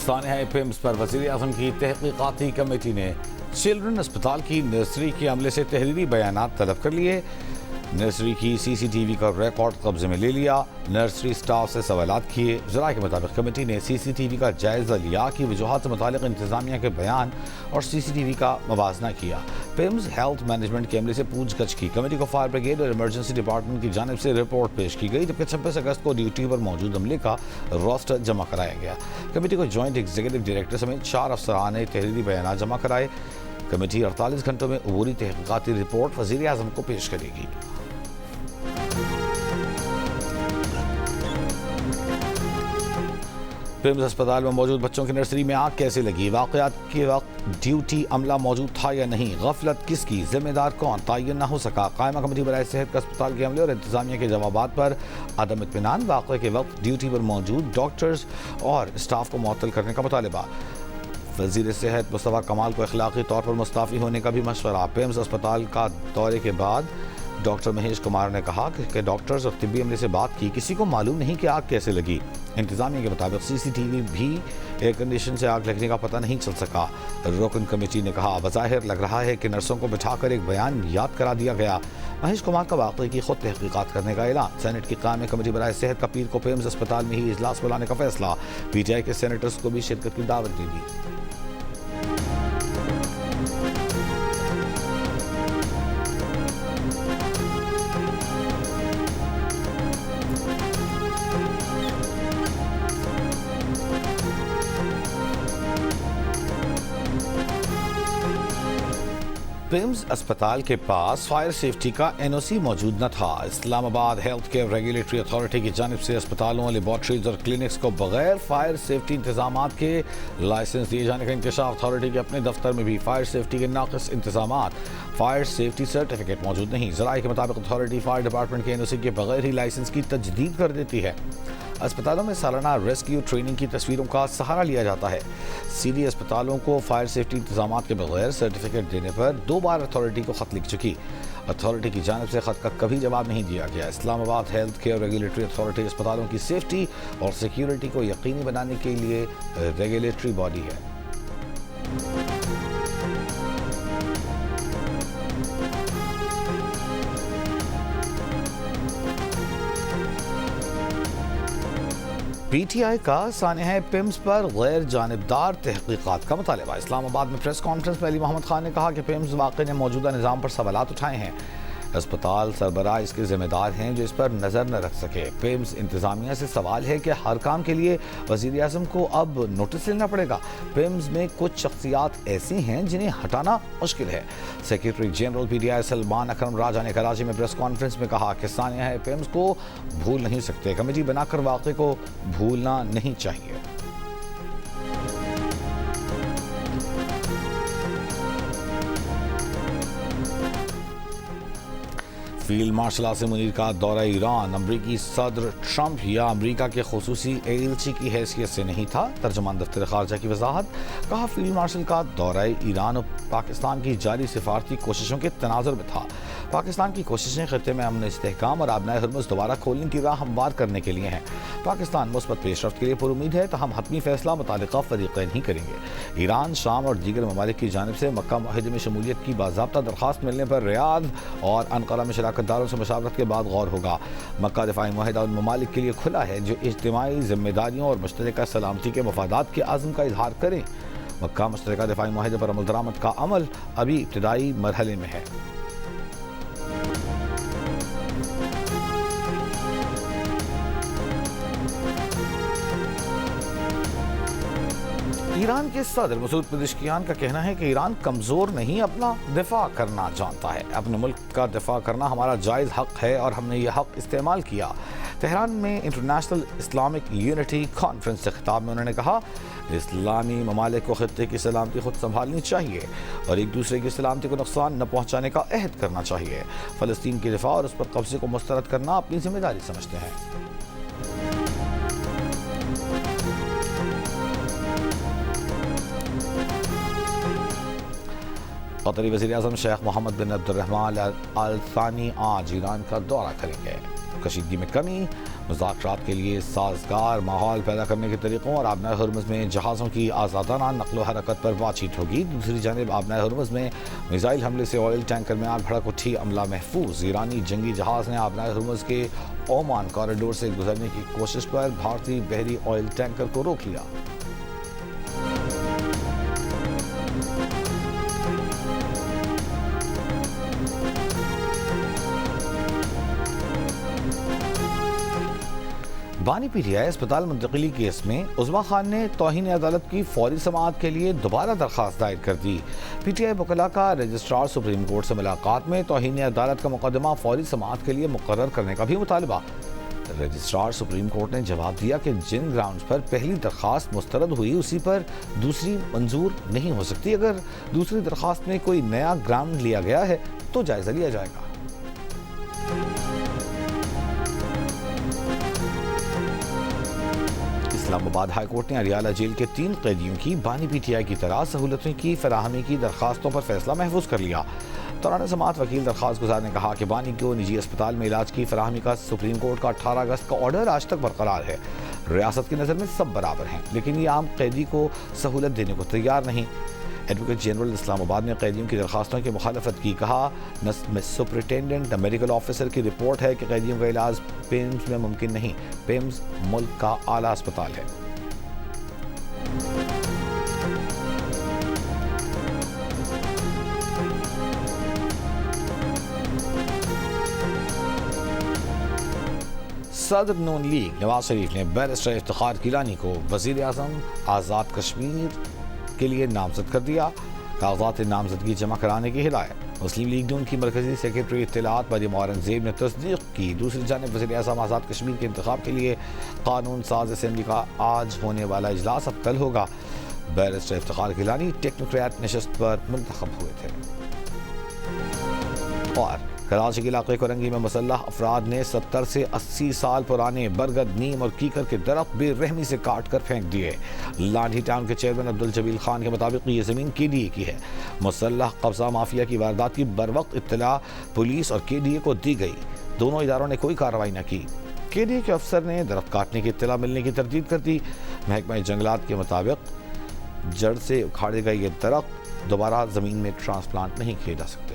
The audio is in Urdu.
سانحہ پیمز پر وزیر اعظم کی تحقیقاتی کمیٹی نے چلڈرن اسپتال کی نرسری کے عملے سے تحریری بیانات طلب کر لیے۔ نرسری کی سی سی ٹی وی کا ریکارڈ قبضے میں لے لیا۔ نرسری سٹاف سے سوالات کیے۔ ذرائع کے مطابق کمیٹی نے سی سی ٹی وی کا جائزہ لیا کہ وجوہات سے متعلق انتظامیہ کے بیان اور سی سی ٹی وی کا موازنہ کیا۔ پیمز ہیلتھ مینجمنٹ کے عملے سے پوچھ گچھ کی۔ کمیٹی کو فائر بریگیڈ اور ایمرجنسی ڈپارٹمنٹ کی جانب سے رپورٹ پیش کی گئی، جبکہ 26 اگست کو ڈیوٹی پر موجود عملے کا روسٹر جمع کرایا گیا۔ کمیٹی کو جوائنٹ ایگزیکٹو ڈائریکٹر سمیت 4 افسران نے تحریری بیانات جمع کرائے۔ کمیٹی 48 گھنٹوں میں عبوری تحقیقاتی رپورٹ وزیر اعظم کو پیش کرے گی۔ پیمز اسپتال میں موجود بچوں کی نرسری میں آگ کیسے لگی؟ واقعات کے وقت ڈیوٹی عملہ موجود تھا یا نہیں؟ غفلت کس کی؟ ذمہ دار کون؟ تعین نہ ہو سکا۔ قائمہ کمیٹی برائے صحت کا اسپتال کے عملے اور انتظامیہ کے جوابات پر عدم اطمینان۔ واقعے کے وقت ڈیوٹی پر موجود ڈاکٹرز اور اسٹاف کو معطل کرنے کا مطالبہ۔ وزیر صحت مصطفیٰ کمال کو اخلاقی طور پر مستعفی ہونے کا بھی مشورہ۔ پیمز اسپتال کا دورے کے بعد ڈاکٹر مہیش کمار نے کہا کہ ڈاکٹرز اور طبی عملے سے بات کی، کسی کو معلوم نہیں کہ آگ کیسے لگی۔ انتظامیہ کے مطابق سی سی ٹی وی بھی ایئر کنڈیشن سے آگ لگنے کا پتہ نہیں چل سکا۔ رکن کمیٹی نے کہا، بظاہر لگ رہا ہے کہ نرسوں کو بٹھا کر ایک بیان یاد کرا دیا گیا۔ مہیش کمار کا واقعے کی خود تحقیقات کرنے کا اعلان۔ سینٹ کی قائمہ کمیٹی برائے صحت کا پیر کو پیمز اسپتال میں ہی اجلاس بلانے کا فیصلہ۔ پی ٹی آئی کے سینیٹرز کو بھی شرکت کی دعوت دی گئی۔ پیمز اسپتال کے پاس فائر سیفٹی کا این او سی موجود نہ تھا۔ اسلام آباد ہیلتھ کیئر ریگولیٹری اتھارٹی کی جانب سے اسپتالوں، لیبارٹریز اور کلینکس کو بغیر فائر سیفٹی انتظامات کے لائسنس دیے جانے کا انکشاف۔ اتھارٹی کے اپنے دفتر میں بھی فائر سیفٹی کے ناقص انتظامات، فائر سیفٹی سرٹیفکیٹ موجود نہیں۔ ذرائع کے مطابق اتھارٹی فائر ڈپارٹمنٹ کے این او سی کے بغیر ہی لائسنس کی تجدید کر دیتی ہے۔ اسپتالوں میں سالانہ ریسکیو ٹریننگ کی تصویروں کا سہارا لیا جاتا ہے۔ سی ڈی اسپتالوں کو فائر سیفٹی انتظامات کے بغیر سرٹیفکیٹ دینے پر 2 بار اتھارٹی کو خط لکھ چکی۔ اتھارٹی کی جانب سے خط کا کبھی جواب نہیں دیا گیا۔ اسلام آباد ہیلتھ کیئر ریگولیٹری اتھارٹی اسپتالوں کی سیفٹی اور سیکیورٹی کو یقینی بنانے کے لیے ریگولیٹری باڈی ہے۔ پی ٹی آئی کا سانحہ پیمز پر غیر جانبدار تحقیقات کا مطالبہ۔ اسلام آباد میں پریس کانفرنس میں علی محمد خان نے کہا کہ پیمز واقعے نے موجودہ نظام پر سوالات اٹھائے ہیں۔ اسپتال سربراہ اس کے ذمہ دار ہیں جو اس پر نظر نہ رکھ سکے۔ پیمز انتظامیہ سے سوال ہے کہ ہر کام کے لیے وزیر اعظم کو اب نوٹس لینا پڑے گا۔ پیمز میں کچھ شخصیات ایسی ہیں جنہیں ہٹانا مشکل ہے۔ Secretary general P T I Salman Akram Raja نے کراچی میں پریس کانفرنس میں کہا کہ سانحہ پیمز کو بھول نہیں سکتے۔ کمیٹی بنا کر واقعے کو بھولنا نہیں چاہیے۔ فیلڈ مارشل عاصم منیر کا دورہ ایران امریکی صدر ٹرمپ یا امریکہ کے خصوصی ایلچی کی حیثیت سے نہیں تھا۔ ترجمان دفتر خارجہ کی وضاحت۔ کہا، فیلڈ مارشل کا دورہ ایران اور پاکستان کی جاری سفارتی کوششوں کے تناظر میں تھا۔ پاکستان کی کوششیں خطے میں امن استحکام اور آبنائے ہرمز دوبارہ کھولنے کی راہ ہموار کرنے کے لیے ہیں۔ پاکستان مثبت پیش رفت کے لیے پر امید ہے، تاہم حتمی فیصلہ متعلقہ فریقین ہی کریں گے۔ ایران، شام اور دیگر ممالک کی جانب سے مکہ معاہدے میں شمولیت کی باضابطہ درخواست ملنے پر ریاض اور انقرہ میں شراکت داروں سے مشاورت کے بعد غور ہوگا۔ مکہ دفاعی معاہدہ ان ممالک کے لیے کھلا ہے جو اجتماعی ذمہ داریوں اور مشترکہ سلامتی کے مفادات کے عزم کا اظہار کریں۔ مکہ مشترکہ دفاعی معاہدے پر عمل درآمد کا عمل ابھی ابتدائی مرحلے میں ہے۔ ایران کے صدر مسعود پزشکیان کا کہنا ہے کہ ایران کمزور نہیں، اپنا دفاع کرنا جانتا ہے۔ اپنے ملک کا دفاع کرنا ہمارا جائز حق ہے اور ہم نے یہ حق استعمال کیا۔ تہران میں انٹرنیشنل اسلامک یونٹی کانفرنس سے خطاب میں انہوں نے کہا، اسلامی ممالک کو خطے کی سلامتی خود سنبھالنی چاہیے اور ایک دوسرے کی سلامتی کو نقصان نہ پہنچانے کا عہد کرنا چاہیے۔ فلسطین کے دفاع اور اس پر قبضے کو مسترد کرنا اپنی ذمہ داری سمجھتے ہیں۔ قطری وزیر اعظم شیخ محمد بن عبد الرحمن آل ثانی آج ایران کا دورہ کریں گے۔ کشیدگی میں کمی، مذاکرات کے لیے سازگار ماحول پیدا کرنے کے طریقوں اور آبنائے ہرمز میں جہازوں کی آزادانہ نقل و حرکت پر بات چیت ہوگی۔ دوسری جانب آبنائے ہرمز میں میزائل حملے سے آئل ٹینکر میں آگ بھڑک اٹھی، عملہ محفوظ۔ ایرانی جنگی جہاز نے آبنائے ہرمز کے اومان کوریڈور سے گزرنے کی کوشش پر بھارتی بحری آئل ٹینکر کو روک لیا۔ بانی پی ٹی آئی اسپتال منتقلی کیس میں عظمیٰ خان نے توہین عدالت کی فوری سماعت کے لیے دوبارہ درخواست دائر کر دی۔ پی ٹی آئی وکلاء کا رجسٹرار سپریم کورٹ سے ملاقات میں توہین عدالت کا مقدمہ فوری سماعت کے لیے مقرر کرنے کا بھی مطالبہ۔ رجسٹرار سپریم کورٹ نے جواب دیا کہ جن گراؤنڈز پر پہلی درخواست مسترد ہوئی اسی پر دوسری منظور نہیں ہو سکتی۔ اگر دوسری درخواست میں کوئی نیا گراؤنڈ لیا گیا ہے تو جائزہ لیا جائے گا۔ اسلام آباد ہائی کورٹ نے اریالہ جیل کے 3 قیدیوں کی بانی پی ٹی آئی کی طرح سہولتوں کی فراہمی کی درخواستوں پر فیصلہ محفوظ کر لیا۔ دوران سماعت وکیل درخواست گزار نے کہا کہ بانی کو نجی اسپتال میں علاج کی فراہمی کا سپریم کورٹ کا 18 اگست کا آرڈر آج تک برقرار ہے۔ ریاست کی نظر میں سب برابر ہیں، لیکن یہ عام قیدی کو سہولت دینے کو تیار نہیں۔ ایڈوکیٹ جنرل اسلام آباد نے قیدیوں کی درخواستوں کی مخالفت کی، کہا سپرنٹینڈنٹ میڈیکل آفیسر کی رپورٹ ہے کہ قیدیوں کا علاج پیمز میں ممکن نہیں۔ پیمز ملک کا اعلیٰ اسپتال ہے۔ صدر نون لیگ نواز شریف نے بیرسٹر افتخار گیلانی کو وزیر اعظم آزاد کشمیر کے لیے نامزد کر دیا۔ کاغذات نامزدگی جمع کرانے کی ہدایت۔ مسلم لیگ نون کی مرکزی سیکرٹری اطلاعات مریم اورنگزیب نے تصدیق کی۔ دوسری جانب وزیر اعظم آزاد کشمیر کے انتخاب کے لیے قانون ساز اسمبلی کا آج ہونے والا اجلاس اب کل ہوگا۔ بیرسٹر افتخار گیلانی ٹیکنوکریٹ نشست پر منتخب ہوئے تھے۔ اور کراچی کے علاقے کورنگی میں مسلح افراد نے 70 سے 80 سال پرانے برگد، نیم اور کیکر کے درخت بے رحمی سے کاٹ کر پھینک دیے۔ لاڈھی ٹاؤن کے چیئرمین عبدالجلیل خان کے مطابق یہ زمین کے ڈی اے کی ہے۔ مسلح قبضہ مافیا کی واردات کی بروقت اطلاع پولیس اور کے ڈی اے کو دی گئی، دونوں اداروں نے کوئی کارروائی نہ کی۔ کے ڈی اے کے افسر نے درخت کاٹنے کی اطلاع ملنے کی تردید کر دی۔ محکمہ جنگلات کے مطابق جڑ سے اکھاڑے گئے یہ درخت دوبارہ زمین میں ٹرانسپلانٹ نہیں کیے جا سکتے۔